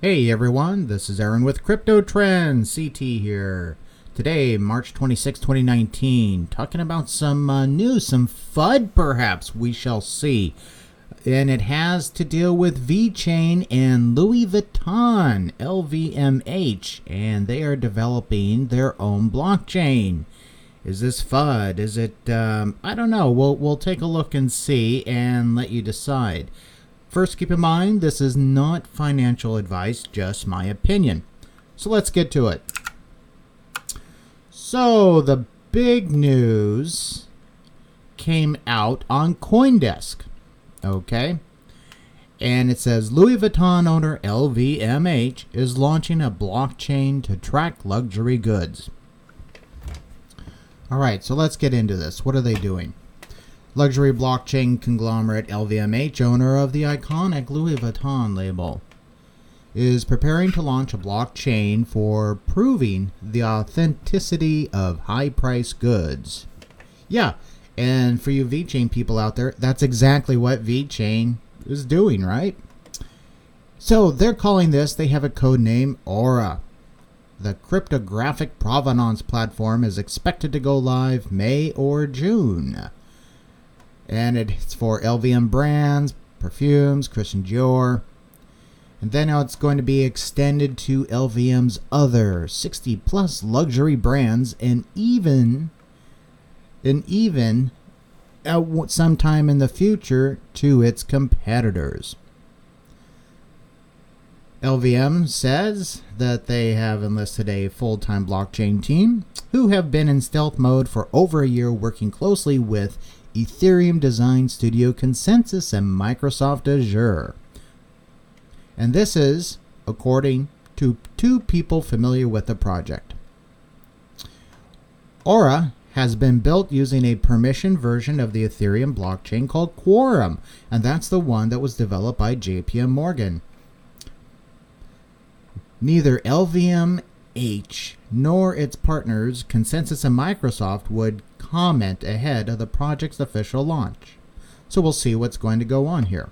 Hey everyone, this is Aaron with Crypto Trends, CT here. Today, March 26, 2019, talking about some news, some FUD perhaps, we shall see. And it has to deal with VeChain and Louis Vuitton, LVMH, and they are developing their own blockchain. Is this FUD? Is it, I don't know. We'll take a look and see and let you decide. First, keep in mind, this is not financial advice, just my opinion. So let's get to it. So the big news came out on CoinDesk, okay? And it says Louis Vuitton owner LVMH is launching a blockchain to track luxury goods. All right, so let's get into this. What are they doing? Luxury blockchain conglomerate LVMH, owner of the iconic Louis Vuitton label, is preparing to launch a blockchain for proving the authenticity of high-priced goods. Yeah, and for you VeChain people out there, that's exactly what VeChain is doing, right? So they're calling this, they have a code name, Aura. The cryptographic provenance platform is expected to go live May or June. And it's for LVM brands, perfumes, Christian Dior. And then now it's going to be extended to LVM's other 60 plus luxury brands and even sometime in the future to its competitors. LVM says that they have enlisted a full-time blockchain team who have been in stealth mode for over a year, working closely with Ethereum design studio Consensus and Microsoft Azure. And this is according to two people familiar with the project. Aura has been built using a permission version of the Ethereum blockchain called Quorum, and that's the one that was developed by JP Morgan. Neither LVMH nor its partners, Consensus and Microsoft, would comment ahead of the project's official launch. So we'll see what's going to go on here.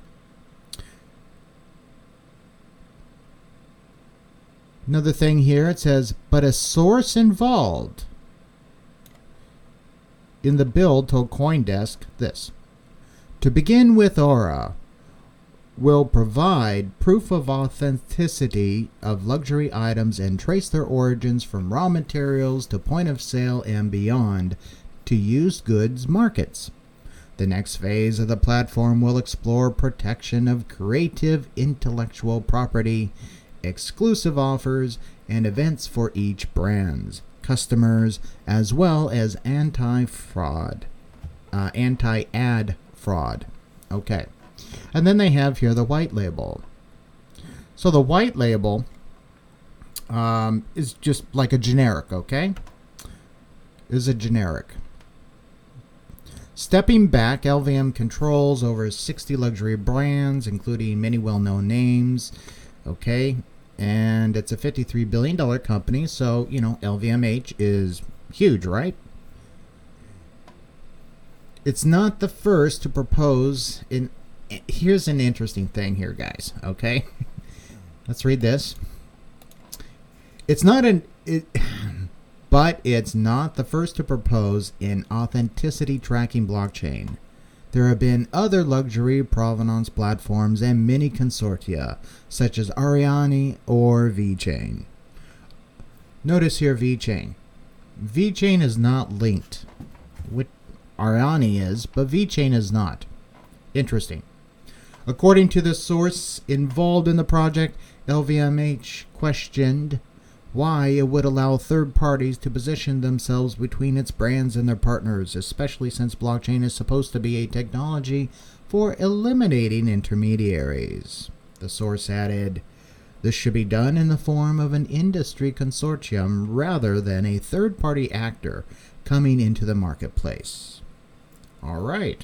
Another thing here, it says, but a source involved in the build told CoinDesk this. To begin with, Aura will provide proof of authenticity of luxury items and trace their origins from raw materials to point of sale and beyond to used goods markets. The next phase of the platform will explore protection of creative intellectual property, exclusive offers, and events for each brand's customers, as well as anti-ad fraud. Okay. And then they have here the white label. So the white label is just like a generic, okay? Is a generic. Stepping back, LVM controls over 60 luxury brands, including many well-known names, okay? And it's a $53 billion company, so, you know, LVMH is huge, right? It's not the first to propose in... Here's an interesting thing here, guys, okay? Let's read this. But it's not the first to propose an authenticity tracking blockchain. There have been other luxury provenance platforms and many consortia, such as Ariane or VeChain. Notice here VeChain. VeChain is not linked. Ariane is, but VeChain is not. Interesting. According to the source involved in the project, LVMH questioned why it would allow third parties to position themselves between its brands and their partners, especially since blockchain is supposed to be a technology for eliminating intermediaries. The source added, this should be done in the form of an industry consortium rather than a third-party actor coming into the marketplace. All right.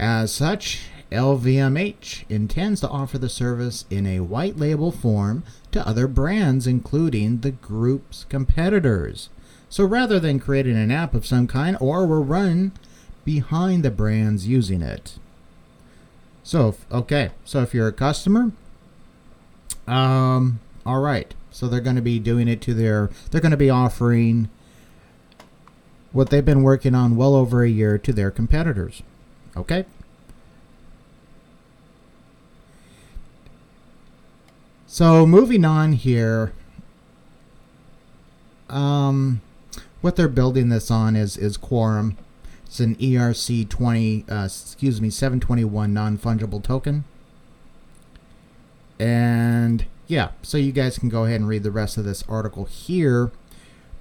As such, LVMH intends to offer the service in a white label form to other brands, including the group's competitors. So rather than creating an app of some kind, or will run behind the brands using it. Okay, so if you're a customer, all right. So they're going to be doing it to they're going to be offering what they've been working on well over a year to their competitors. Okay? So moving on here, what they're building this on is Quorum. It's an ERC 721 non-fungible token. And yeah, so you guys can go ahead and read the rest of this article here.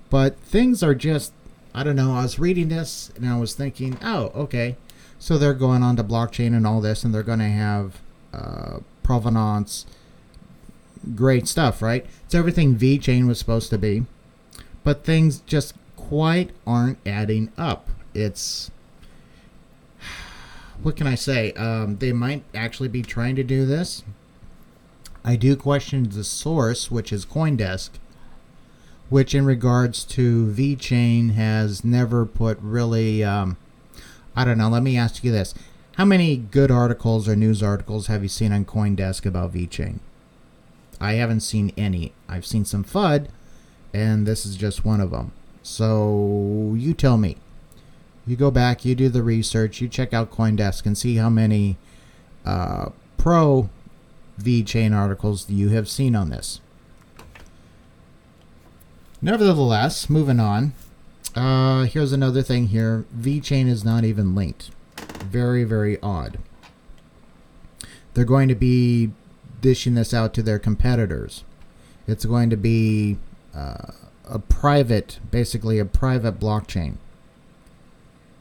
But things are just, I don't know, I was reading this and I was thinking, oh, okay. So they're going on to blockchain and all this, and they're going to have provenance, great stuff, right? It's everything VeChain was supposed to be. But things just quite aren't adding up. It's, what can I say? They might actually be trying to do this. I do question the source, which is CoinDesk, which in regards to VeChain has never put really, I don't know, let me ask you this. How many good articles or news articles have you seen on CoinDesk about VeChain? I haven't seen any. I've seen some FUD, and this is just one of them. So you tell me. You go back, you do the research, you check out CoinDesk and see how many pro VeChain articles you have seen on this. Nevertheless, moving on. Here's another thing here. VeChain is not even linked. Very, very odd. They're going to be dishing this out to their competitors. It's going to be basically a private blockchain.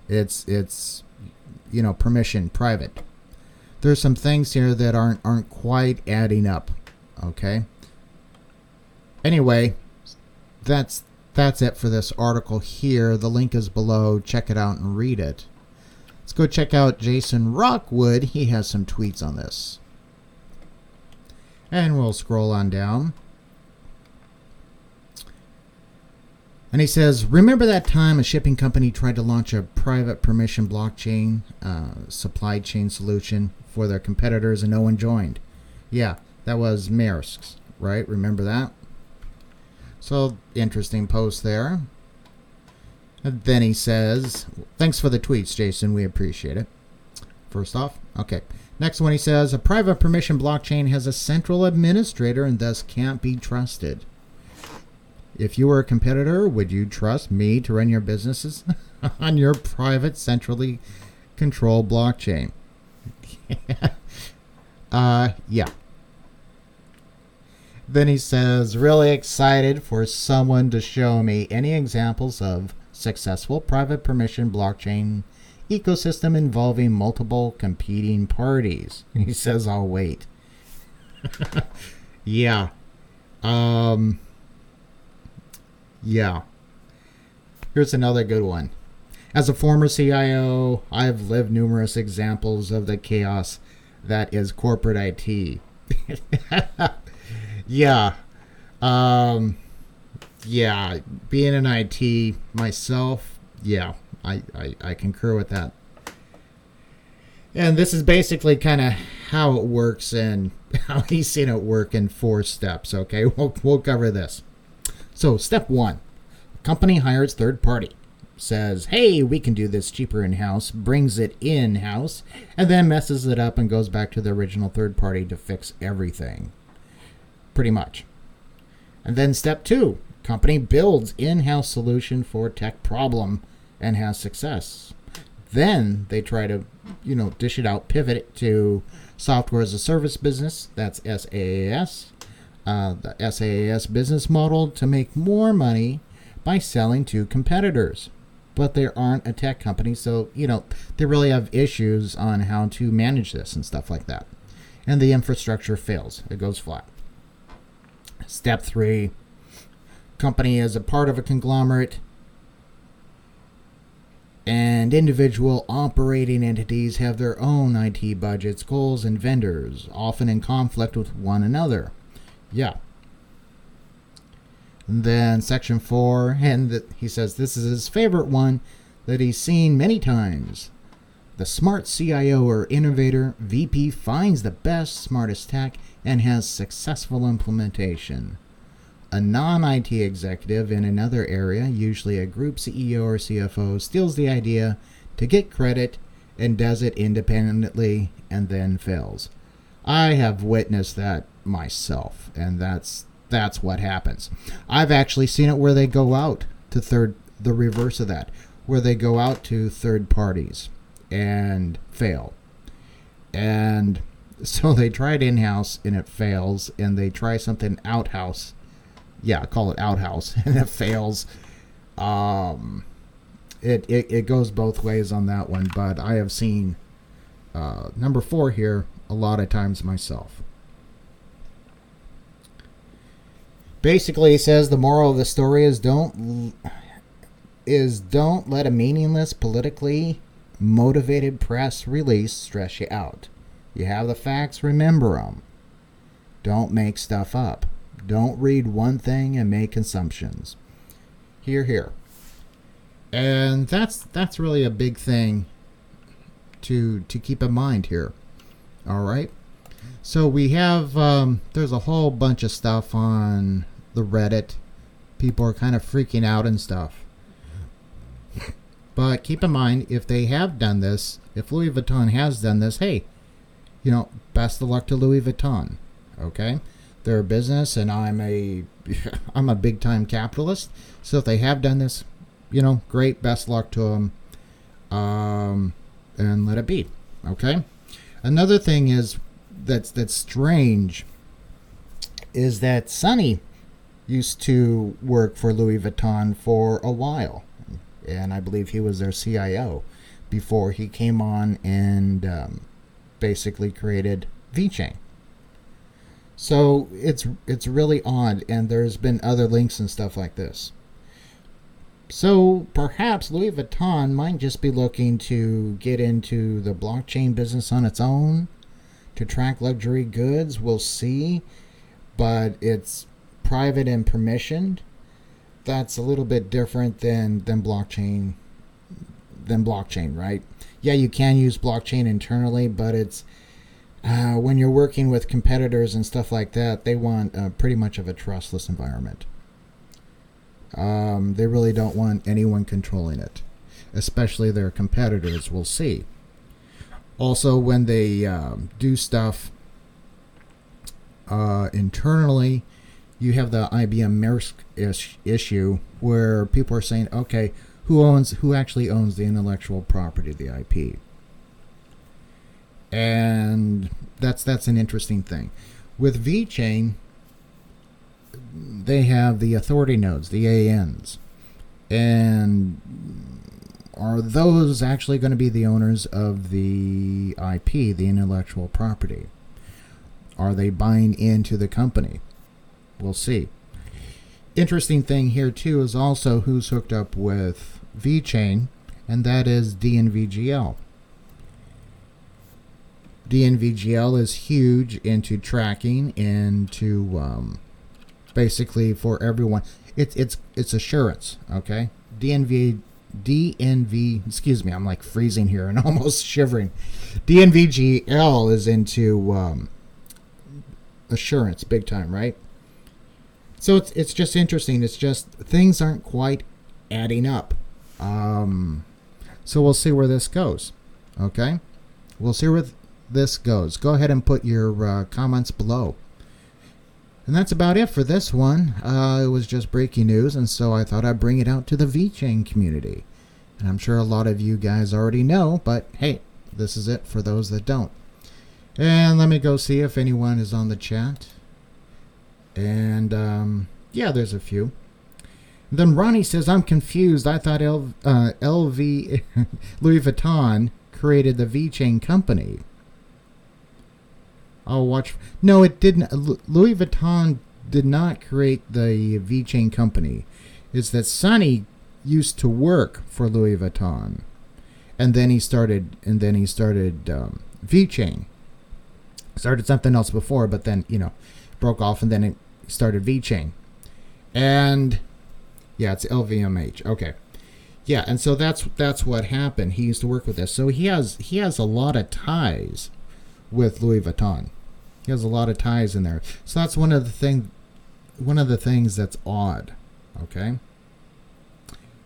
It's permission private. There's some things here that aren't quite adding up. Okay. Anyway, that's it for this article here. The link is below. Check it out and read it. Let's go check out Jason Rockwood. He has some tweets on this. And we'll scroll on down. And he says, remember that time a shipping company tried to launch a private permission blockchain supply chain solution for their competitors and no one joined? Yeah, that was Maersk's, right? Remember that? So, interesting post there. And then he says, thanks for the tweets, Jason. We appreciate it. First off. Okay. Next one, he says, a private permission blockchain has a central administrator and thus can't be trusted. If you were a competitor, would you trust me to run your businesses on your private, centrally controlled blockchain? Yeah. Then he says, really excited for someone to show me any examples of successful private permission blockchain ecosystem involving multiple competing parties. And he says, I'll wait. Yeah. Yeah. Here's another good one. As a former CIO, I've lived numerous examples of the chaos that is corporate IT. Yeah. Yeah. Being in IT myself, yeah, I concur with that. And this is basically kind of how it works and how he's seen it work in 4 steps. Okay, we'll cover this. So step 1, company hires third party, says, hey, we can do this cheaper in-house, brings it in-house, and then messes it up and goes back to the original third party to fix everything. Pretty much. And then step 2, company builds in-house solution for tech problem and has success. Then they try to, dish it out, pivot it to software as a service business. That's SaaS. The SaaS business model to make more money by selling to competitors. But they aren't a tech company, so, they really have issues on how to manage this and stuff like that. And the infrastructure fails. It goes flat. Step 3, company is a part of a conglomerate, and individual operating entities have their own IT budgets, goals, and vendors, often in conflict with one another. Yeah. And then section 4, and he says this is his favorite one that he's seen many times. The smart CIO or innovator VP finds the best, smartest tech and has successful implementation. A non-IT executive in another area, usually a group CEO or CFO, steals the idea to get credit and does it independently and then fails. I have witnessed that myself, and that's what happens. I've actually seen it where they go out to the reverse of that, where they go out to third parties and fail. And so they try it in-house and it fails, and they try something out-house. Yeah, call it outhouse, and it fails. It goes both ways on that one, but I have seen number 4 here a lot of times myself. Basically, he says the moral of the story is don't let a meaningless, politically motivated press release stress you out. You have the facts, remember them. Don't make stuff up. Don't read one thing and make assumptions. Here. And that's really a big thing to keep in mind here. All right. So we have there's a whole bunch of stuff on the Reddit. People are kind of freaking out and stuff. But keep in mind, if they have done this, if Louis Vuitton has done this, hey, best of luck to Louis Vuitton. Okay. They're a business, and I'm a big time capitalist. So if they have done this, great, best luck to them, and let it be. Okay. Another thing is that's strange is that Sonny used to work for Louis Vuitton for a while, and I believe he was their CIO before he came on and basically created VeChain. So it's really odd, and there's been other links and stuff like this. So perhaps Louis Vuitton might just be looking to get into the blockchain business on its own to track luxury goods. We'll see, but it's private and permissioned. That's a little bit different than blockchain. Right? Yeah, you can use blockchain internally, but it's when you're working with competitors and stuff like that, they want pretty much of a trustless environment. They really don't want anyone controlling it, especially their competitors. We'll see. Also, when they do stuff internally, you have the IBM Maersk issue where people are saying, okay, who actually owns the intellectual property, the IP? And that's an interesting thing. With VeChain, they have the authority nodes, the ANs. And are those actually going to be the owners of the IP, the intellectual property? Are they buying into the company? We'll see. Interesting thing here, too, is also who's hooked up with VeChain, and that is DNVGL. DNVGL is huge into tracking, into basically for everyone. It's assurance, okay? DNV, excuse me, I'm like freezing here and almost shivering. DNVGL is into assurance, big time, right? So it's just interesting. It's just things aren't quite adding up. So we'll see where this goes, okay? We'll see where this goes. Go ahead and put your comments below. And that's about it for this one. It was just breaking news, and so I thought I'd bring it out to the VeChain community. And I'm sure a lot of you guys already know, but hey, this is it for those that don't. And let me go see if anyone is on the chat. And yeah, there's a few. Then Ronnie says, I'm confused. I thought LV Louis Vuitton created the VeChain company. I'll watch. No, it didn't. Louis Vuitton did not create the VeChain company. It's that Sonny used to work for Louis Vuitton, and then he started VeChain. Started something else before, but then broke off, and then it started VeChain. And yeah, it's LVMH. Okay. Yeah, and so that's what happened. He used to work with this, so he has a lot of ties with Louis Vuitton. He has a lot of ties in there. So that's one of the things that's odd. Okay,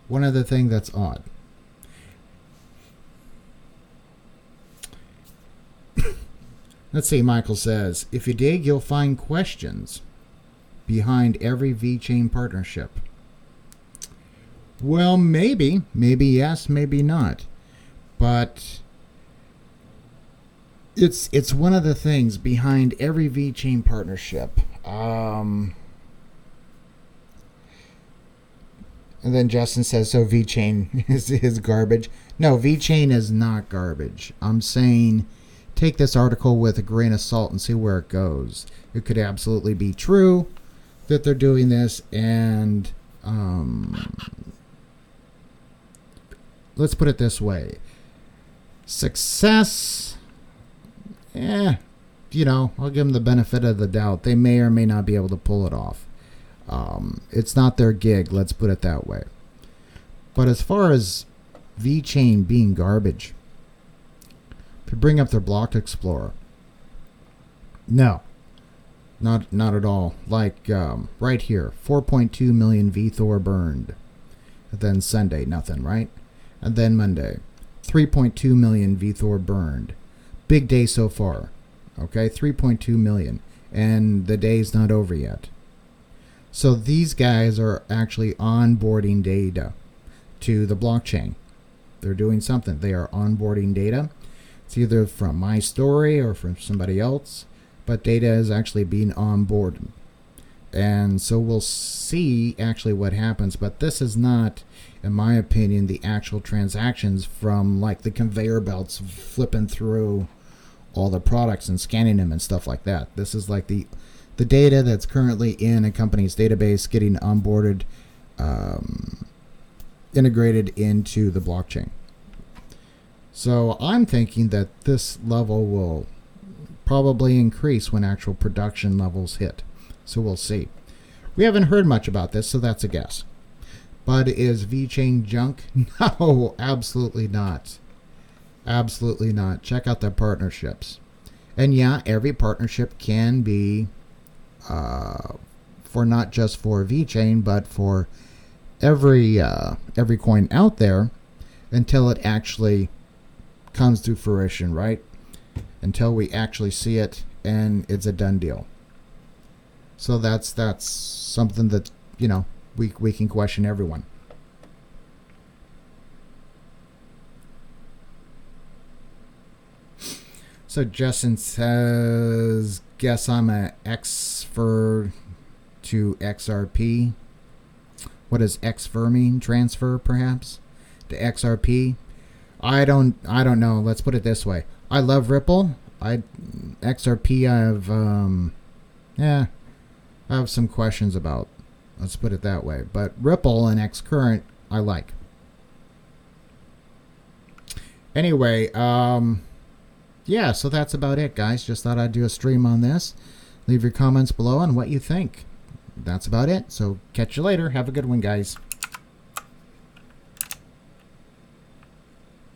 one of the things that's odd. Let's see. Michael says, if you dig, you'll find questions behind every VeChain partnership. Well, maybe yes, maybe not, but it's one of the things behind every VeChain partnership. And then Justin says, so VeChain is garbage. No, VeChain is not garbage. I'm saying take this article with a grain of salt and see where it goes. It could absolutely be true that they're doing this, and let's put it this way. Success, I'll give them the benefit of the doubt. They may or may not be able to pull it off. It's not their gig, let's put it that way. But as far as VeChain being garbage, to bring up their block explorer, no, not at all. Like right here, 4.2 million VThor burned. And then Sunday, nothing, right? And then Monday, 3.2 million VThor burned. Big day so far. Okay, 3.2 million. And the day's not over yet. So these guys are actually onboarding data to the blockchain. They're doing something. They are onboarding data. It's either from my story or from somebody else, but data is actually being onboarded. And so we'll see actually what happens, but this is not, in my opinion, the actual transactions from like the conveyor belts flipping through all the products and scanning them and stuff like that. This is like the data that's currently in a company's database getting onboarded, integrated into the blockchain. So I'm thinking that this level will probably increase when actual production levels hit. So we'll see. We haven't heard much about this, so that's a guess. But is VeChain junk? No, absolutely not. Absolutely not. Check out their partnerships. And yeah, every partnership can be for not just for VeChain, but for every coin out there until it actually comes to fruition, right? Until we actually see it and it's a done deal. So that's something that, we can question everyone. So Justin says, guess I'm a XFR to XRP. What does XFR mean? Transfer, perhaps? To XRP? I don't know. Let's put it this way. I love Ripple. XRP I have some questions about. Let's put it that way. But Ripple and XCurrent I like. Anyway, yeah, so that's about it, guys. Just thought I'd do a stream on this. Leave your comments below on what you think. That's about it. So catch you later. Have a good one, guys.